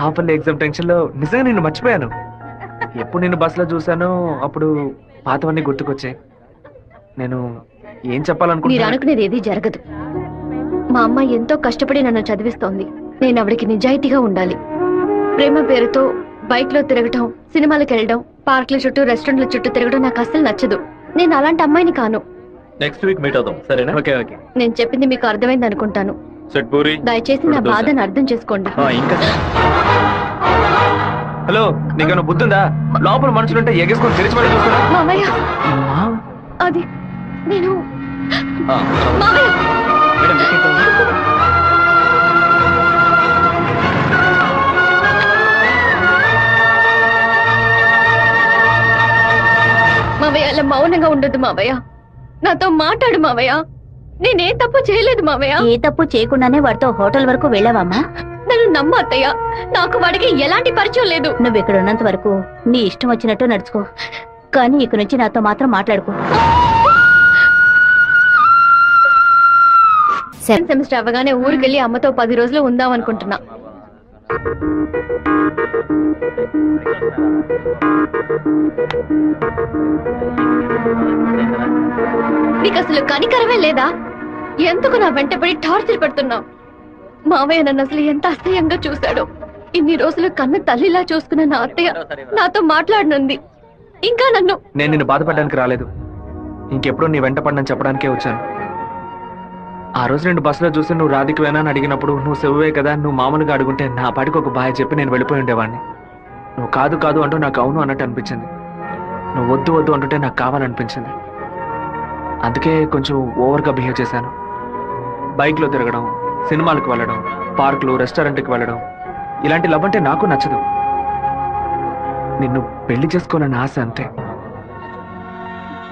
హాఫ్ ఇయర్లీ ఎగ్జామ్ టెన్షన్ లో నిజంగా నిన్ను మర్చిపోయాను. ఎప్పుడు నిన్ను బస్సులో చూసానో అప్పుడు పాతవన్నీ గుర్తుకొచ్చాయి. నేను ఏం మీరు చెప్పాలనుకుంటున్నా? అనుకునేది ఏది జరగదు. మా అమ్మ ఎంతో కష్టపడి నన్ను చదివిస్తోంది. నేను ఆవిడకి నిజాయితీగా ఉండాలి. ప్రేమ పేరుతో బైక్ లో తిరగటం, సినిమాలకు వెళ్ళడం, పార్క్ల చుట్టూ రెస్టారెంట్ల చుట్టూ తిరగడం నాకు అస్సలు నచ్చదు. నేను అలాంటి అమ్మాయిని కాను. నెక్స్ట్ వీక్ మీట్ అవుదాం, సరేనా? Okay okay. నేను చెప్పింది మీకు అర్థమైంది అనుకుంటాను. సెట్ పూరి. దయచేసి నా బాధను అర్థం చేసుకోండి. ఇంకా హలో, నీకన్నా బుద్ధుందా? లోపల మనుషులుంటే ఎగేసుకొని తెరిచి పడి చూస్తున్నా. మామయ్య, అది నేను మామయ్య. మావయ్య, అలా మౌనంగా ఉండొద్దు మావయ్య. నాతో మాట్లాడు మావయ్య. నేనే తప్పు చేయలేదు మావయ్య. ఏ తప్పు చేయకుండానే వాడితో హోటల్ వరకు వెళ్ళావమ్మా? నన్ను నమ్మ అత్తయ్య. నాకు వాడికి ఎలాంటి పరిచయం లేదు. నువ్వు ఇక్కడ ఉన్నంత వరకు నీ ఇష్టం వచ్చినట్టు నడుచుకో, కానీ ఇక నుంచి నాతో మాత్రం మాట్లాడుకో. సెకండ్ సెమిస్టర్ అవ్వగానే ఊరికెళ్ళి అమ్మతో 10 రోజులు ఉందాం అనుకుంటున్నా. నీకు అసలు కనికరమే లేదా? ఎందుకు నా వెంటపడి టార్చర్ పెడుతున్నావు? మావయ్య నన్ను అసలు ఎంత అసహ్యంగా చూశాడో. ఇన్ని రోజులు కన్న తల్లిలా చూసుకున్న నా అత్తయ్య నాతో మాట్లాడనుంది. ఇంకా నన్ను నేను నిన్ను బాధపడడానికి రాలేదు. ఇంకెప్పుడు నీ వెంట పడనని చెప్పడానికే వచ్చాను. ఆ రోజు నేను బస్సులో చూసి నువ్వు రాధికి వేనా అని అడిగినప్పుడు నువ్వు సెవ్వే కదా, నువ్వు మామూలుగా అడుగుంటే నా పాటికి ఒక బాయ్ చెప్పి నేను వెళ్ళిపోయి ఉండేవాడిని. నువ్వు కాదు కాదు అంటూ నాకు అవును అన్నట్టు అనిపించింది. నువ్వు వద్దు వద్దు అంటుంటే నాకు కావాలనిపించింది. అందుకే కొంచెం ఓవర్గా బిహేవ్ చేశాను. బైక్లో తిరగడం, సినిమాలకు వెళ్ళడం, పార్కులు, రెస్టారెంట్కి వెళ్ళడం, ఇలాంటి లవ్ అంటే నాకు నచ్చదు. నిన్ను పెళ్లి చేసుకోవాలని ఆశ అంతే.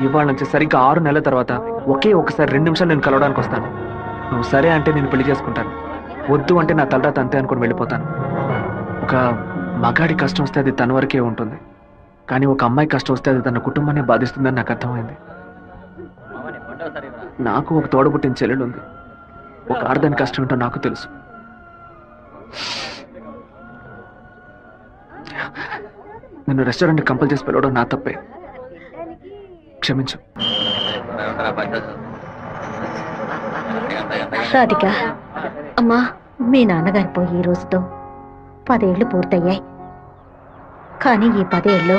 ఇవాళ నుంచి సరిగ్గా 6 నెలల తర్వాత ఒకే ఒకసారి 2 నిమిషాలు నేను కలవడానికి వస్తాను. నువ్వు సరే అంటే నేను పెళ్లి చేసుకుంటాను, వద్దు అంటే నా తలరాత అంతే అనుకుని వెళ్ళిపోతాను. ఒక మగాడి కష్టం వస్తే అది తన వరకే ఉంటుంది, కానీ ఒక అమ్మాయి కష్టం వస్తే అది తన కుటుంబాన్ని బాధిస్తుందని నాకు అర్థమైంది. నాకు ఒక తోడబుట్టిన చెల్లెలు ఉంది. ఒక ఆడదాని కష్టం ఏంటో నాకు తెలుసు. నిన్ను రెస్టారెంట్ కంపల్ చేసి పిలవడం నా తప్పే, క్షమించు. రాధిక, అమ్మా, మీ నాన్నగారు పోయి ఈ రోజుతో 10 ఏళ్లు పూర్తయ్యాయి. కానీ ఈ 10 ఏళ్ళు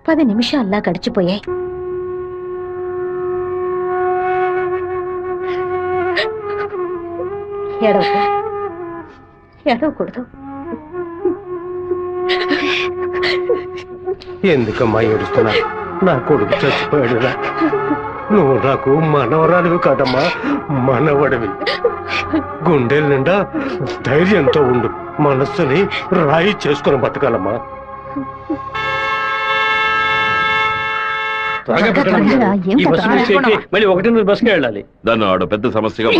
10 నిమిషాల్లా గడిచిపోయాయి. ఏడవకూడదు. ఎందుకమ్మా ఏడుస్తున్నా? నా కొడుకు చచ్చిపోయాడురా. నువ్వు నాకు మనవరాలివి కాదమ్మా, మనవడివి. గుండెల నిండా ధైర్యంతో ఉండు, మనస్సుని రాయి చేసుకుని బతకాలమ్మా. త్వరగా పెట్టండి. ఈ బస్సు మిస్ చేసి మళ్ళీ 1 బస్సుకి వెళ్ళాలి. దాన్ని ఆడ పెద్ద సమస్యగా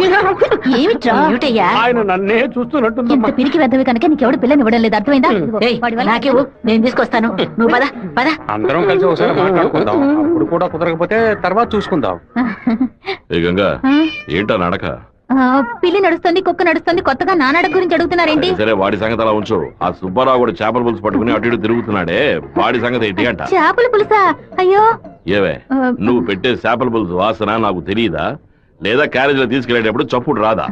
ఏమిట్రా ఏమిటయ్యా ఆయన నన్నే చూస్తున్నట్టుందమ్మా. ఇంత పిరికి వెద్దవి కనుక నీకెవడు పిల్లని ఇవ్వడం లేదు, అర్థమైందా? నాకేవు, నేను తీసుకొస్తాను, నువ్వు పద పద. అందరం కలిసి ఒకసారి మాట్లాడుకుందాం. అప్పుడు కూడా కుదరకపోతే తర్వాత చూసుకుందాం. ఏ గంగా, ఏంటా నడక? పిల్లి నడుస్తుంది, కుక్క నడుస్తుంది, కొత్తగా నానాడ గురించి అడుగుతున్నారేంటి? సరే, వాడి సంగతి అలా ఉంచు. ఆ సుబ్బారావు కూడా చేపల పులుసు పట్టుకుని అటు ఇటు తిరుగుతున్నాడే, వాడి సంగతి ఏంటి అంట? చేపల పులుసా? అయ్యో ఏవే, నువ్వు పెట్టే చేపల పులుసు వాసన నాకు తెలియదా? లేదా క్యారేజీలో తీసుకెళ్లేటప్పుడు చప్పుడు రాదా?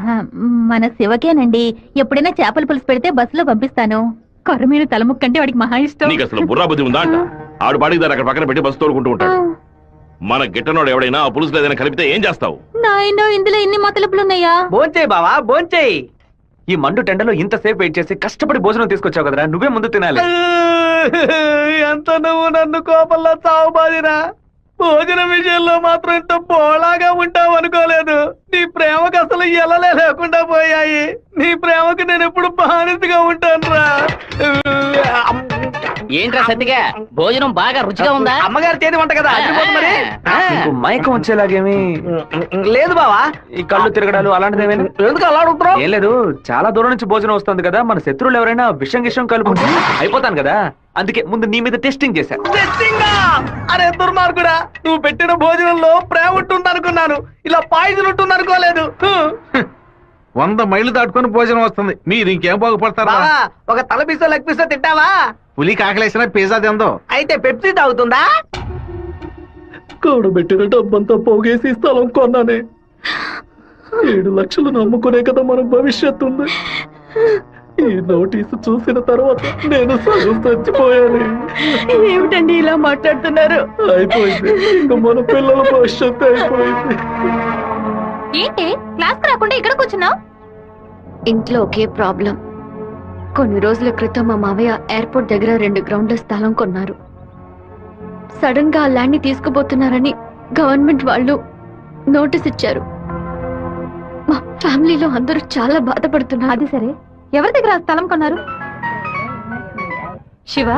మన శివకేనండి, ఎప్పుడైనా చేపల పులుసు పెడితే బస్సులో పంపిస్తాను. కొర్రమీను తలముక్కంటే వాడికి మహా ఇష్టం. నీకు అసలు బుర్రా బుద్ధి ఉందా అంట? ఆడు బాడికి దాన్ని అక్కడ పక్కన పెట్టి బస్సు తోడుకుంటూ ఉంటాడు. మన గిట్టనోడు ఎవడైనా ఆ పులుసులో ఏదైనా కలిపితే ఏం చేస్తావు? నాయనో, ఇందులో ఎన్ని మొదలుపులున్నాయా? భోంచేయి బావా, భోంచేయి. ఈ మండు టెండలో ఇంతసేపు వెయిట్ చేసి కష్టపడి భోజనం తీసుకొచ్చావు కదరా, నువ్వే ముందు తినాలి. ఎంత నువ్వు నన్ను కోపంలో చావు బాదిరా. భోజనం విషయంలో మాత్రం ఇంత బోళాగా ఉంటావు అనుకోలేదు. నీ ప్రేమకు అసలు ఎలలే లేకుండా పోయాయి. నీ ప్రేమకు నేను ఎప్పుడు బానిసగా ఉంటాను రా. ఏంట్రా సత్తిగా, భోజనం బాగా రుచిగా ఉందా? అమ్మగారు చేతి వంట కదా, మరి నీకు మైకం వచ్చేలాగేమి లేదు బావా. ఈ కళ్ళు తిరగడాలు అలాంటిదేమీ ఎందుకు అలా అడుగుతున్నావు? ఏం లేదు, చాలా దూరం నుంచి భోజనం వస్తుంది కదా, మన శత్రువులు ఎవరైనా విషం గిషం కలుపుకుంటే అయిపోతాను కదా, అందుకే ముందు నీ మీద టెస్టింగ్ చేశా. అరే దుర్మార్గుడా, నువ్వు పెట్టిన భోజనంలో ప్రేమ ఉంటుంది అనుకున్నాను, ఇలా పాయిజన్ ఉంటుంది అనుకోలేదు. 100 మైళ్ళు దాటుకొని భోజనం వస్తుంది, మీరు ఇంకేం బాగుపడతారా? ఒక తల పిస్సో లెగ్ పిస్సో తింటావా? పులి కాకలేసిన పిజ్జా తిందో. అయితే పెప్సీ తాగుతుందా? కూడబెట్టిన డబ్బంతా పోగేసి స్థలం కొన్నానే. 7 లక్షలు నమ్ముకునే కదా మన భవిష్యత్తు ఉంది. ఈ నోటీసు చూసిన తర్వాత నేను సగం చచ్చిపోయాను. ఏమిటండి ఇలా మాట్లాడుతున్నారు? అయిపోయింది, ఇంకా మన పిల్లల భవిష్యత్తు అయిపోయింది. ఏంటి క్లాస్ రాకుండా ఇక్కడ కూర్చున్నావు? ఇంట్లో ఒకే ప్రాబ్లం. కొన్ని రోజుల క్రితం మా మావయ్య ఎయిర్పోర్ట్ దగ్గర 2 గ్రౌండ్ల స్థలం కొన్నారు. సడన్ గా ఆ ల్యాండ్ ని తీసుకుపోతున్నారని గవర్నమెంట్ వాళ్ళు నోటీస్ ఇచ్చారు. మా ఫ్యామిలీలో అందరూ చాలా బాధపడుతున్నారు. అది సరే, ఎవరి దగ్గర ఆ స్థలం కొన్నారు? శివ,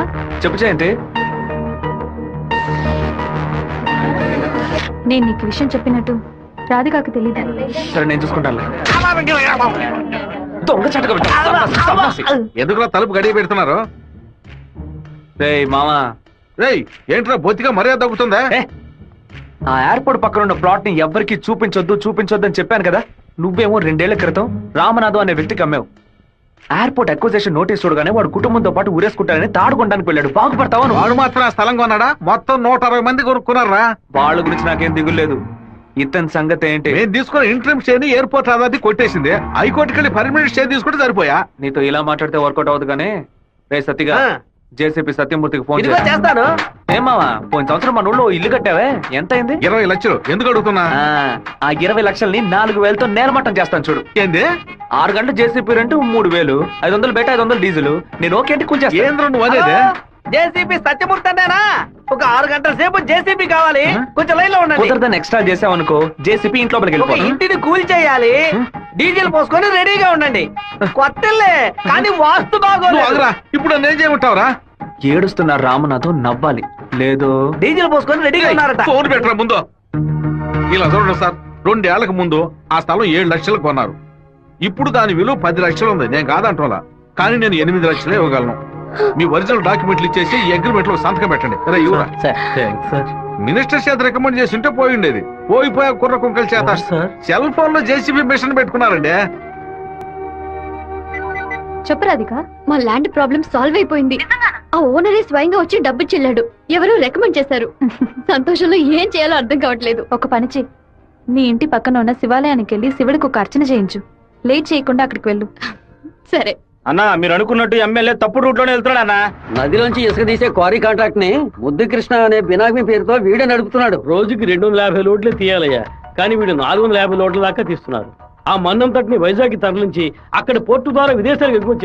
చెప్పు జయంతి. నేను నీకు విషయం చెప్పినట్టు రాధికాకు తెలీదు. సరే, నేను చూసుకుంటాను. దొంగ చటక ఎందుకులా తలుపు గడియ పెడుతున్నారు? రేయ్ మామా, రేయ్ ఏంట్రా బొత్తిగా మర్యాద తగ్గుతుందా? ఆ ఎయిర్పోర్ట్ పక్కన ఉన్న ప్లాట్ ని ఎవ్వరికి చూపించొద్దు అని చెప్పాను కదా. నువ్వేమో 2 ఏళ్ల క్రితం రామనాథం అనే వ్యక్తికి అమ్మావు. ఎయిర్పోర్ట్ అక్విజిషన్ నోటీస్ చూడగానే వాడు కుటుంబంతో పాటు ఊరేసుకుంటానని తాడుకోవడానికి వెళ్ళాడు. బాగుపడతావా? వాడు మాత్రం ఆ స్థలం కొన్నాడా? మొత్తం 160 మంది కొనుక్కున్నారా? వాళ్ళ గురించి నాకేం దిగులేదు. ఇతని సంగతి ఏంటి? నేను తీసుకున్న ఇంట్రీమ్ స్టే ని ఎయిర్పోర్ట్ అథారిటీ కొట్టేసింది. హైకోర్టుకి వెళ్ళి పర్మనెంట్ స్టే తీసుకుంటే సరిపోయా. నీతో ఇలా మాట్లాడితే వర్కౌట్ అవుతుంది కానీ రే సత్తిగా, జేసీపీ సత్యమూర్తికి ఫోన్ చేస్తాను. ఏమావా, పోయిన సంవత్సరం మన ఊళ్ళో ఇల్లు కట్టావే, ఎంత అయింది? 20 లక్షలు. ఎందుకు అడుగుతున్నా? ఆ 20 లక్షల్ని 4,000తో నేలమట్టం చేస్తాను చూడు. ఏంది? 6 గంటలు జేసీపీ రెంట్ 3,000, 500 బయట 500 డీజిల్. నేను ఓకే అంటే కూర్చేస్తా. ఏంద్ర నువ్వు అనేది? జేసీబీ సత్యమూర్తి అన్నానా? ఒక 6 గంటల సేపు జేసీబీ కావాలి, కొంచెం లైన్ లో ఉండండి. కుదరదని ఎక్స్ట్రా చేసావనుకో, జేసీపీ ఇంట్లో ఒక ఇంటిని కూల్ చేయాలి, డీజిల్ పోసుకొని రెడీగా ఉండండి. కొత్తలే కానీ వాస్తు బాగోలేదు. ఇప్పుడు నేను చేయమంటావురా? ఏడుస్తున్నారు రామనాథం, నవ్వాలి. లేదు, డీజిల్ పోసుకొని రెడీగా ఉన్నారట. ఫోన్ పెట్టరా ముందు. ఇలా చూడండి సార్, 2 ఏళ్లకు ముందు ఆ స్థలం 7 లక్షలు కొన్నారు. ఇప్పుడు దాని విలువ 10 లక్షలు ఉంది. నేను కాదంటోలా, కానీ నేను 8 లక్షలే ఇవ్వగలను. మీ ఒరిజినల్ డాక్యుమెంట్లు ఇచ్చేసి ఈ అగ్రిమెంట్ లో సంతకం పెట్టండి. మినిస్టర్ చేత రికమెండ్ చేసి ఉంటే పోయి ఉండేది. పోయిపోయా కుర్ర కుంకల చేత సెల్ ఫోన్ లో జేసీబీ మిషన్ పెట్టుకున్నారండి. చెప్పు రాధిక. మా ల్యాండ్ ప్రాబ్లం సాల్వ్ అయిపోయింది. ఆ ఓనరే స్వయంగా వచ్చి డబ్బు చెల్లాడు. ఎవరు రికమెండ్ చేశారు. సంతోషంలో ఏం చేయాలో అర్థం కావట్లేదు. ఒక పని చెయ్యి, నీ ఇంటి పక్కన ఉన్న శివాలయానికి వెళ్ళి శివుడికి ఒక అర్చన చేయించు. లేట్ చేయకుండా అక్కడికి వెళ్ళు. సరే అన్నా, మీరు అనుకున్నట్టు ఎమ్మెల్యే తప్పుడు రూట్ లోనే వెళ్తున్నాడు అన్న. నదిలోంచి ఇసుక తీసే క్వారీ కాంట్రాక్ట్ ని ముద్దు కృష్ణ అనే బినామీ పేరుతో వీడే నడుపుతున్నాడు. రోజుకి 250 లోడ్లే తీయాలయ్యా, కానీ వీడు 450 లోడ్ల దాకా తీస్తున్నారు. ఆ మన్నం తట్టిని వైజాగ్ తరలించి అక్కడ పోర్టు ద్వారా విదేశాలకు ఎగుమతి చేస్తున్నారు.